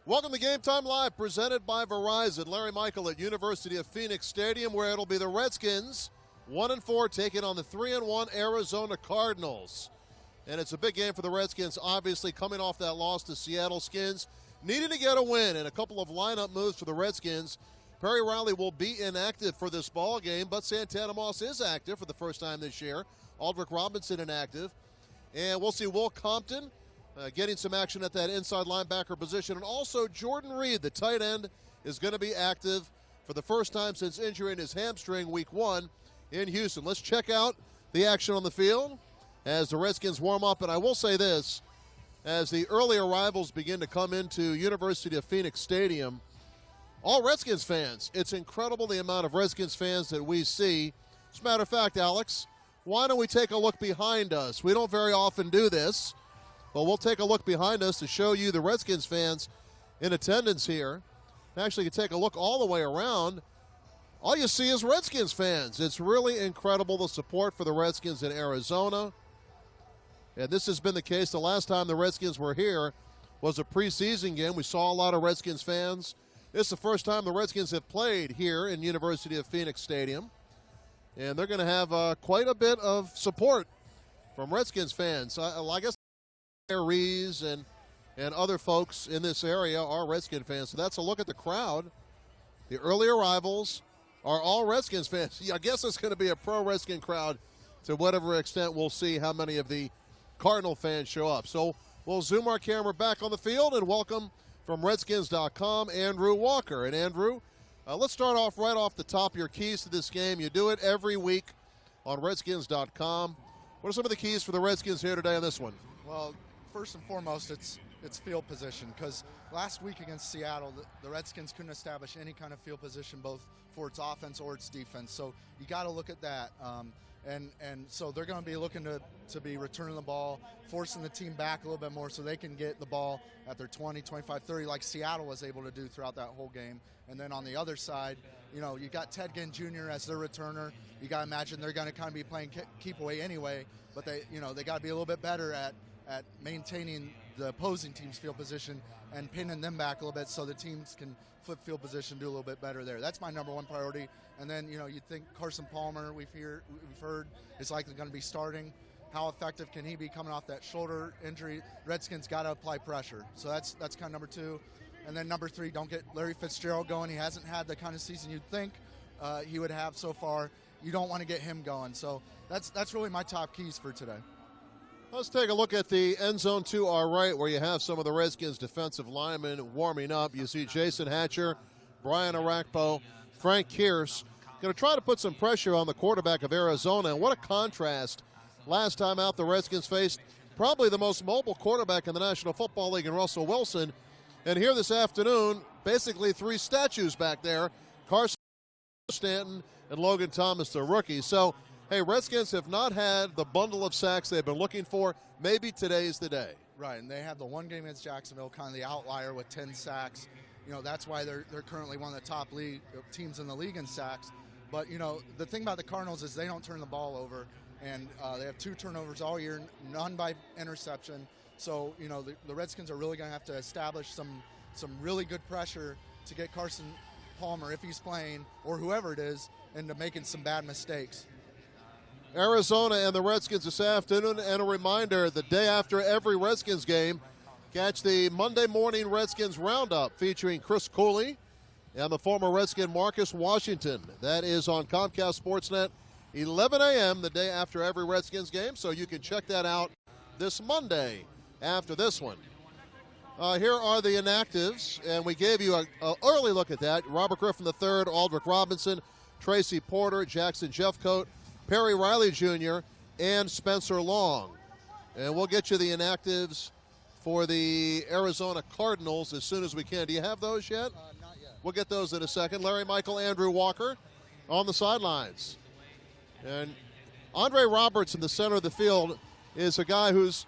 Welcome to Game Time Live, presented by Verizon. Larry Michael at University of Phoenix Stadium, where it'll be the Redskins, 1-4, taking on the 3-1 Arizona Cardinals. And it's a big game for the Redskins, obviously coming off that loss to Seattle Skins, needing to get a win, and a couple of lineup moves for the Redskins. Perry Riley will be inactive for this ball game, but Santana Moss is active for the first time this year. Aldrick Robinson inactive. And we'll see Will Compton getting some action at that inside linebacker position. And also Jordan Reed, the tight end, is going to be active for the first time since injuring his hamstring week 1 in Houston. Let's check out the action on the field as the Redskins warm up. And I will say this, as the early arrivals begin to come into University of Phoenix Stadium, all Redskins fans, it's incredible the amount of Redskins fans that we see. As a matter of fact, Alex, why don't we take a look behind us? We don't very often do this, but we'll take a look behind us to show you the Redskins fans in attendance here. Actually, you can take a look all the way around. All you see is Redskins fans. It's really incredible, the support for the Redskins in Arizona. And this has been the case. The last time the Redskins were here was a preseason game. We saw a lot of Redskins fans. This is the first time the Redskins have played here in University of Phoenix Stadium. And they're going to have quite a bit of support from Redskins fans. I guess Rees and other folks in this area are Redskin fans. So that's a look at the crowd. The early arrivals are all Redskins fans. I guess it's going to be a pro-Redskin crowd to whatever extent. We'll see how many of the Cardinal fans show up. So we'll zoom our camera back on the field and welcome from Redskins.com, Andrew Walker. And Andrew, let's start off right off the top, your keys to this game. You do it every week on Redskins.com. What are some of the keys for the Redskins here today on this one? Well, first and foremost, it's field position, because last week against Seattle, the Redskins couldn't establish any kind of field position, both for its offense or its defense. So you got to look at that. And so they're going to be looking to be returning the ball, forcing the team back a little bit more so they can get the ball at their 20, 25, 30, like Seattle was able to do throughout that whole game. And then on the other side, you got Ted Ginn Jr. as their returner. You got to imagine they're going to kind of be playing keep away anyway, but they got to be a little bit better at maintaining the opposing team's field position and pinning them back a little bit so the teams can flip field position, do a little bit better there. That's my number one priority. And then, you think Carson Palmer, we've heard, is likely going to be starting. How effective can he be coming off that shoulder injury? Redskins got to apply pressure. So that's kind of number 2. And then number 3, don't get Larry Fitzgerald going. He hasn't had the kind of season you'd think he would have so far. You don't want to get him going. So that's really my top keys for today. Let's take a look at the end zone to our right, where you have some of the Redskins defensive linemen warming up. You see Jason Hatcher, Brian Arakpo, Frank Kearse going to try to put some pressure on the quarterback of Arizona. And what a contrast. Last time out, the Redskins faced probably the most mobile quarterback in the National Football League in Russell Wilson. And here this afternoon, basically 3 statues back there, Carson Stanton and Logan Thomas, the rookie. So, hey, Redskins have not had the bundle of sacks they've been looking for. Maybe today's the day. Right, and they had the one game against Jacksonville, kind of the outlier with 10 sacks. That's why they're currently one of the top teams in the league in sacks. But, the thing about the Cardinals is they don't turn the ball over, and they have 2 turnovers all year, none by interception. So, the Redskins are really going to have to establish some really good pressure to get Carson Palmer, if he's playing, or whoever it is, into making some bad mistakes. Arizona and the Redskins this afternoon, and a reminder, the day after every Redskins game, catch the Monday morning Redskins Roundup featuring Chris Cooley and the former Redskin Marcus Washington. That is on Comcast Sportsnet, 11 a.m. the day after every Redskins game, so you can check that out this Monday after this one. Here are the inactives, and we gave you an early look at that. Robert Griffin III, Aldrick Robinson, Tracy Porter, Jackson Jeffcoat, Perry Riley Jr., and Spencer Long. And we'll get you the inactives for the Arizona Cardinals as soon as we can. Do you have those yet? Not yet. We'll get those in a second. Larry Michael, Andrew Walker on the sidelines. And Andre Roberts in the center of the field is a guy who's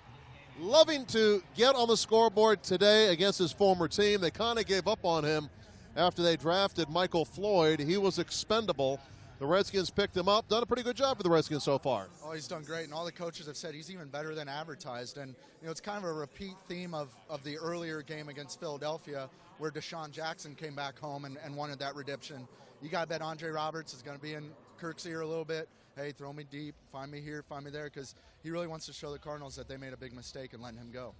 loving to get on the scoreboard today against his former team. They kind of gave up on him after they drafted Michael Floyd. He was expendable The Redskins picked him up. Done a pretty good job for the Redskins so far. Oh, he's done great, and all the coaches have said he's even better than advertised. And, it's kind of a repeat theme of the earlier game against Philadelphia where Deshaun Jackson came back home and wanted that redemption. You got to bet Andre Roberts is going to be in Kirk's ear a little bit. Hey, throw me deep, find me here, find me there, because he really wants to show the Cardinals that they made a big mistake in letting him go.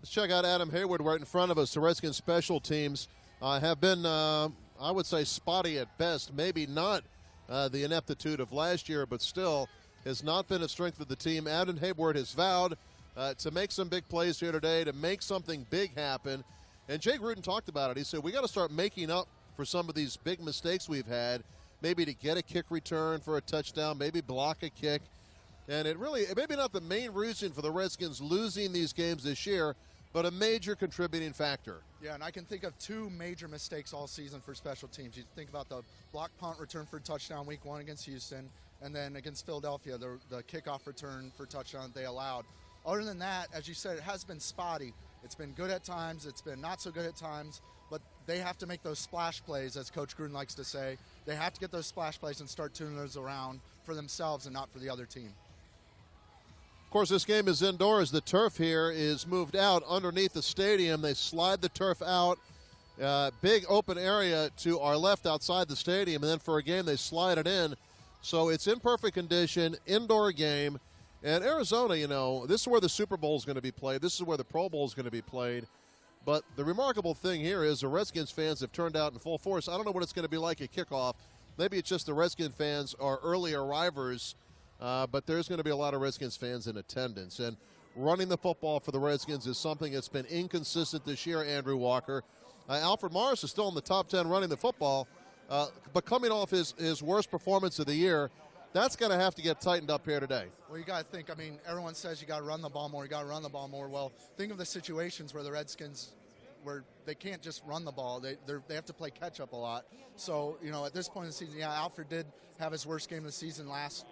Let's check out Adam Hayward right in front of us. The Redskins special teams have been, I would say, spotty at best. Maybe not the ineptitude of last year, but still has not been a strength of the team. Adam Hayward has vowed to make some big plays here today, to make something big happen. And Jay Gruden talked about it. He said, we got to start making up for some of these big mistakes we've had, maybe to get a kick return for a touchdown, maybe block a kick. And it maybe not the main reason for the Redskins losing these games this year, but a major contributing factor. Yeah, and I can think of two major mistakes all season for special teams. You think about the block punt return for touchdown week 1 against Houston, and then against Philadelphia, the kickoff return for touchdown that they allowed. Other than that, as you said, it has been spotty. It's been good at times. It's been not so good at times. But they have to make those splash plays, as Coach Gruden likes to say. They have to get those splash plays and start turning those around for themselves and not for the other team. Of course, this game is indoors. The turf here is moved out underneath the stadium. They slide the turf out, big open area to our left outside the stadium, and then for a game they slide it in. So it's in perfect condition, indoor game. And Arizona, this is where the Super Bowl is going to be played. This is where the Pro Bowl is going to be played. But the remarkable thing here is the Redskins fans have turned out in full force. I don't know what it's going to be like at kickoff. Maybe it's just the Redskins fans are early arrivers, but there's going to be a lot of Redskins fans in attendance. And running the football for the Redskins is something that's been inconsistent this year, Andrew Walker. Alfred Morris is still in the top 10 running the football, but coming off his worst performance of the year, that's going to have to get tightened up here today. Well, you got to think, everyone says you got to run the ball more, Well, think of the situations where the Redskins, where they can't just run the ball. They have to play catch-up a lot. So, at this point in the season, Alfred did have his worst game of the season last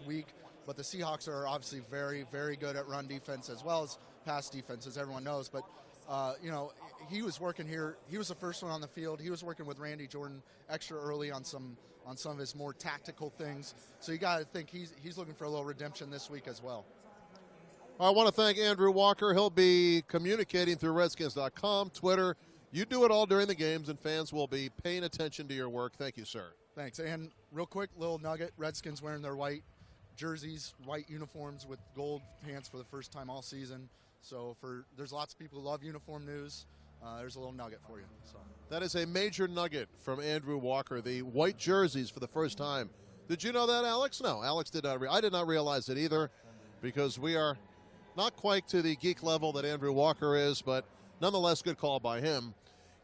week, but the Seahawks are obviously very, very good at run defense as well as pass defense, as everyone knows. But, he was working here. He was the first one on the field. He was working with Randy Jordan extra early on some of his more tactical things. So you got to think he's looking for a little redemption this week as well. I want to thank Andrew Walker. He'll be communicating through Redskins.com, Twitter. You do it all during the games, and fans will be paying attention to your work. Thank you, sir. Thanks. And real quick, little nugget, Redskins wearing their white jerseys, white uniforms with gold pants for the first time all season. So there's lots of people who love uniform news. There's a little nugget for you. So. That is a major nugget from Andrew Walker, the white jerseys for the first time. Did you know that, Alex? No, Alex did not. I did not realize it either, because we are not quite to the geek level that Andrew Walker is, but nonetheless, good call by him.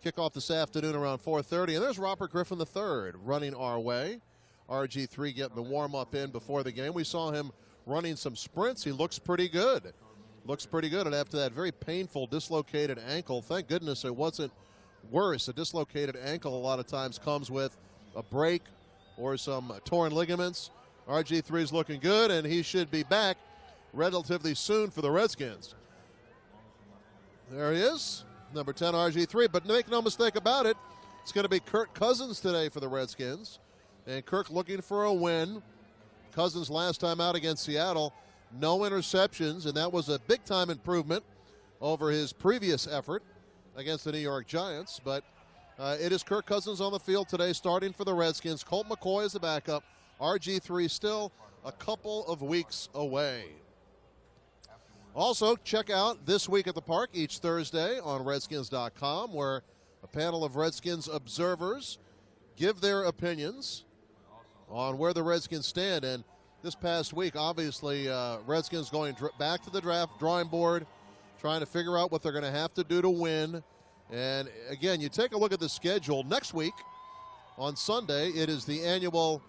Kickoff this afternoon around 4:30, and there's Robert Griffin III running our way. RG3 getting the warm-up in before the game. We saw him running some sprints. He looks pretty good. And after that very painful dislocated ankle, thank goodness it wasn't worse. A dislocated ankle a lot of times comes with a break or some torn ligaments. RG3 is looking good, and he should be back relatively soon for the Redskins. There he is, number 10, RG3. But make no mistake about it, it's going to be Kirk Cousins today for the Redskins. And Kirk looking for a win. Cousins last time out against Seattle, no interceptions, and that was a big-time improvement over his previous effort against the New York Giants. But it is Kirk Cousins on the field today, starting for the Redskins. Colt McCoy is the backup. RG3 still a couple of weeks away. Also, check out This Week at the Park each Thursday on Redskins.com, where a panel of Redskins observers give their opinions on where the Redskins stand. And this past week, obviously, Redskins going back to the draft drawing board, trying to figure out what they're going to have to do to win. And, again, you take a look at the schedule. Next week, on Sunday, it is the annual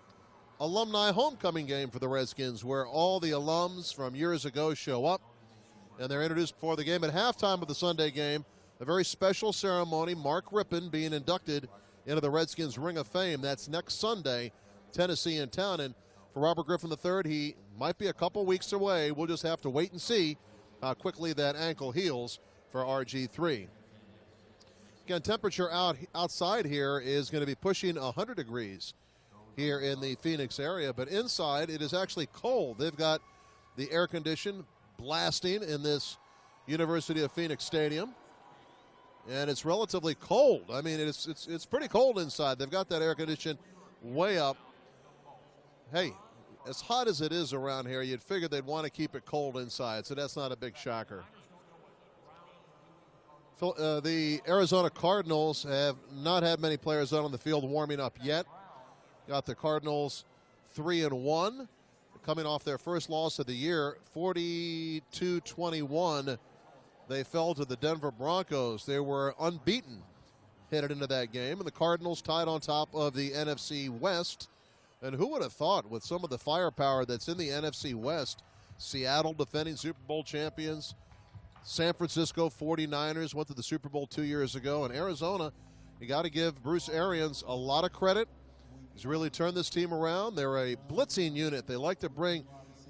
alumni homecoming game for the Redskins, where all the alums from years ago show up, and they're introduced before the game. At halftime of the Sunday game, a very special ceremony, Mark Rippon being inducted into the Redskins Ring of Fame. That's next Sunday, Tennessee in town. And for Robert Griffin III, he might be a couple weeks away. We'll just have to wait and see how quickly that ankle heals for RG3. Again, temperature outside here is going to be pushing 100 degrees here in the Phoenix area. But inside, it is actually cold. They've got the air condition blasting in this University of Phoenix stadium. And it's relatively cold. I mean, it's pretty cold inside. They've got that air condition way up. Hey, as hot as it is around here, you'd figure they'd want to keep it cold inside, so that's not a big shocker. The Arizona Cardinals have not had many players out on the field warming up yet. Got the Cardinals 3-1, coming off their first loss of the year, 42-21. They fell to the Denver Broncos. They were unbeaten headed into that game, and the Cardinals tied on top of the NFC West. And who would have thought, with some of the firepower that's in the NFC West, Seattle defending Super Bowl champions, San Francisco 49ers went to the Super Bowl 2 years ago, and Arizona, you got to give Bruce Arians a lot of credit. He's really turned this team around. They're a blitzing unit. They like to bring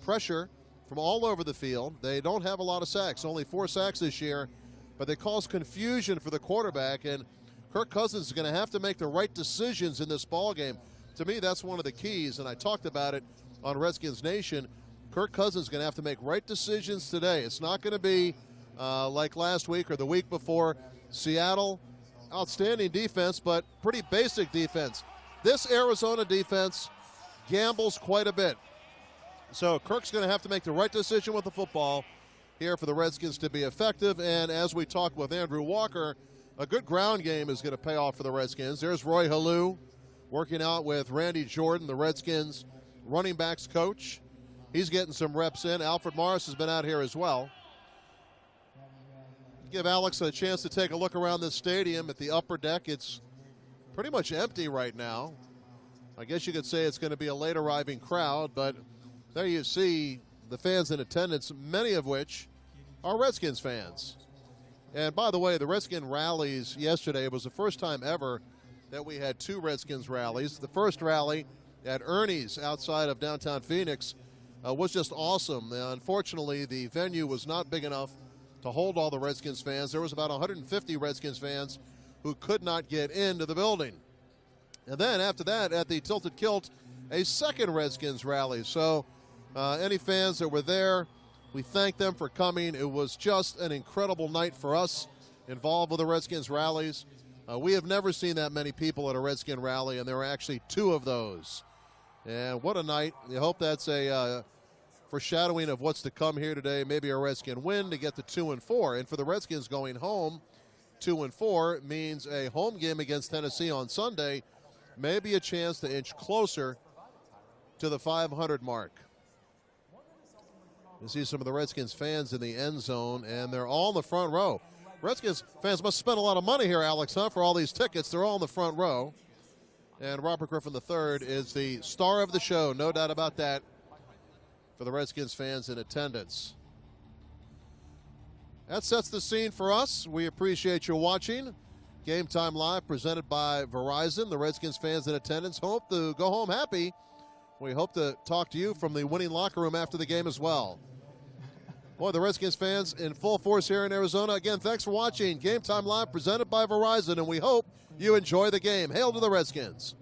pressure from all over the field. They don't have a lot of sacks, only 4 sacks this year, but they cause confusion for the quarterback, and Kirk Cousins is going to have to make the right decisions in this ball game. To me, that's one of the keys, and I talked about it on Redskins Nation. Kirk Cousins is going to have to make right decisions today. It's not going to be like last week or the week before. Seattle, outstanding defense, but pretty basic defense. This Arizona defense gambles quite a bit. So Kirk's going to have to make the right decision with the football here for the Redskins to be effective. And as we talked with Andrew Walker, a good ground game is going to pay off for the Redskins. There's Roy Halou working out with Randy Jordan, the Redskins running backs coach. He's getting some reps in. Alfred Morris has been out here as well. Give Alex a chance to take a look around this stadium at the upper deck. It's pretty much empty right now. I guess you could say it's going to be a late arriving crowd, but there you see the fans in attendance, many of which are Redskins fans. And by the way, the Redskin rallies yesterday was the first time ever that we had 2 Redskins rallies. The first rally at Ernie's outside of downtown Phoenix was just awesome. Unfortunately, the venue was not big enough to hold all the Redskins fans. There was about 150 Redskins fans who could not get into the building. And then after that, at the Tilted Kilt, a second Redskins rally. So any fans that were there, we thank them for coming. It was just an incredible night for us involved with the Redskins rallies. We have never seen that many people at a Redskin rally, and there were actually 2 of those. And what a night. You hope that's a foreshadowing of what's to come here today. Maybe a Redskin win to get to 2-4. And for the Redskins going home, 2-4 means a home game against Tennessee on Sunday, maybe a chance to inch closer to the 500 mark. You see some of the Redskins fans in the end zone, and they're all in the front row. Redskins fans must spend a lot of money here, Alex, huh, for all these tickets. They're all in the front row. And Robert Griffin III is the star of the show, no doubt about that, for the Redskins fans in attendance. That sets the scene for us. We appreciate you watching. Game Time Live presented by Verizon. The Redskins fans in attendance hope to go home happy. We hope to talk to you from the winning locker room after the game as well. Boy, the Redskins fans in full force here in Arizona. Again, thanks for watching Game Time Live presented by Verizon, and we hope you enjoy the game. Hail to the Redskins.